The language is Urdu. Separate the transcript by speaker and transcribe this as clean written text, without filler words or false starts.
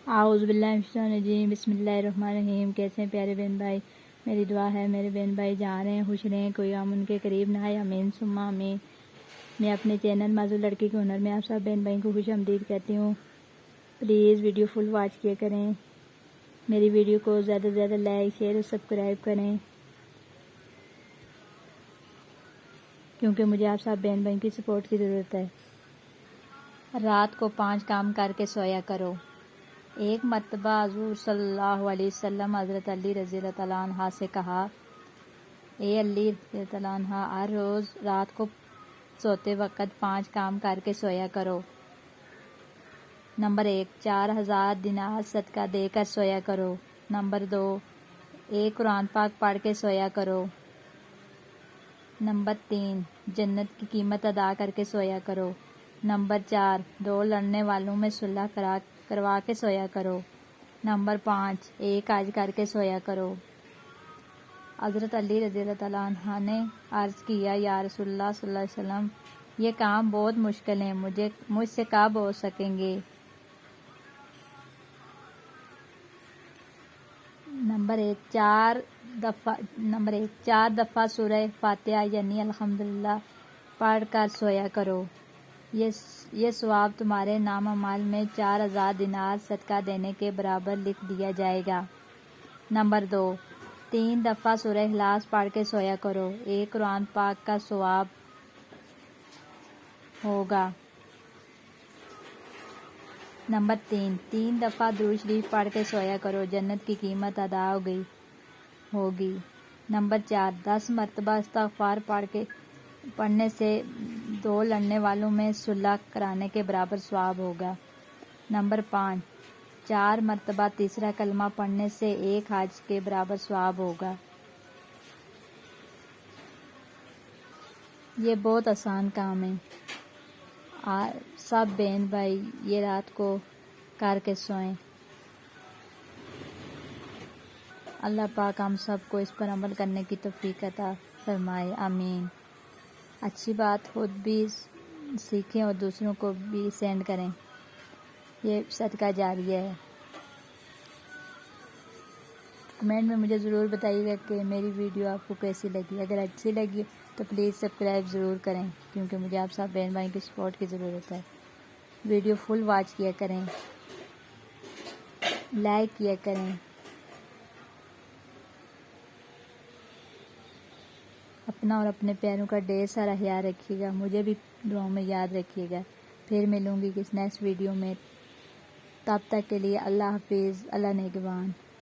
Speaker 1: اعوذ باللہ من الشیطان الرجیم، بسم اللہ الرحمن الرحیم۔ کیسے ہیں پیارے بہن بھائی؟ میری دعا ہے میرے بہن بھائی جا رہے ہیں، خوش رہیں، کوئی غم ان کے قریب نہ آئے، آمین ثم آمین۔ میں اپنے چینل معذور لڑکی کے ہنر میں آپ سب بہن بھائی کو خوش آمدید کہتی ہوں۔ پلیز ویڈیو فل واچ کیا کریں، میری ویڈیو کو زیادہ سے زیادہ لائک شیئر اور سبسکرائب کریں، کیونکہ مجھے آپ سب بہن بھائی کی سپورٹ کی ضرورت ہے۔ رات کو 5 کام کر کے سویا کرو۔ ایک مرتبہ حضور صلی اللہ علیہ وسلم حضرت علی رضی اللہ تعالیٰ عنہ سے کہا، اے علی رضی اللہ تعالیٰ عنہ، ہر روز رات کو سوتے وقت 5 کام کر کے سویا کرو۔ نمبر 1، 4000 دینار صدقہ دے کر سویا کرو۔ نمبر 2، 1 قرآن پاک پڑھ کے سویا کرو۔ نمبر 3، جنت کی قیمت ادا کر کے سویا کرو۔ نمبر 4، 2 لڑنے والوں میں صلح کروا کے سویا کرو۔ نمبر 5، 1 حج کر کے سویا کرو۔ حضرت علی رضی اللہ تعالیٰ عنہ نے عرض کیا، یا رسول اللہ صلی اللہ علیہ وسلم، یہ کام بہت مشکل ہیں، مجھ سے کب ہو سکیں گے؟ نمبر 1، 4 دفعہ سورہ فاتحہ یعنی الحمدللہ پڑھ کر سویا کرو۔ یہ ثواب تمہارے نام اعمال میں 4000 دینار صدقہ دینے کے برابر لکھ دیا جائے گا۔ نمبر 2، 3 دفعہ سورہ اخلاص پڑھ کے سویا کرو، 1 قرآن پاک کا ثواب ہوگا۔ نمبر 3 دفعہ درود شریف پڑھ کے سویا کرو، جنت کی قیمت ادا ہوگی۔ نمبر 4، 10 مرتبہ استغفار پڑھنے سے 2 لڑنے والوں میں صلح کرانے کے برابر ثواب ہوگا۔ نمبر 5، 4 مرتبہ تیسرا کلمہ پڑھنے سے 1 حج کے برابر ثواب ہوگا۔ یہ بہت آسان کام ہے، سب بہن بھائی یہ رات کو کر کے سوئیں۔ اللہ پاک ہم سب کو اس پر عمل کرنے کی توفیق عطا فرمائے، آمین۔ اچھی بات خود بھی سیکھیں اور دوسروں کو بھی سینڈ کریں، یہ صدقہ جاریہ ہے۔ کمنٹ میں مجھے ضرور بتائیے گا کہ میری ویڈیو آپ کو کیسی لگی۔ اگر اچھی لگی تو پلیز سبسکرائب ضرور کریں، کیونکہ مجھے آپ سب بہن بھائی کی سپورٹ کی ضرورت ہے۔ ویڈیو فل واچ کیا کریں، لائک کیا کریں، اپنا اور اپنے پیاروں کا ڈھیر سارا خیال رکھیے گا، مجھے بھی دعاؤں میں یاد رکھیے گا۔ پھر ملوں گی کس نیکسٹ ویڈیو میں، تب تک کے لیے اللہ حافظ، اللہ نگہبان۔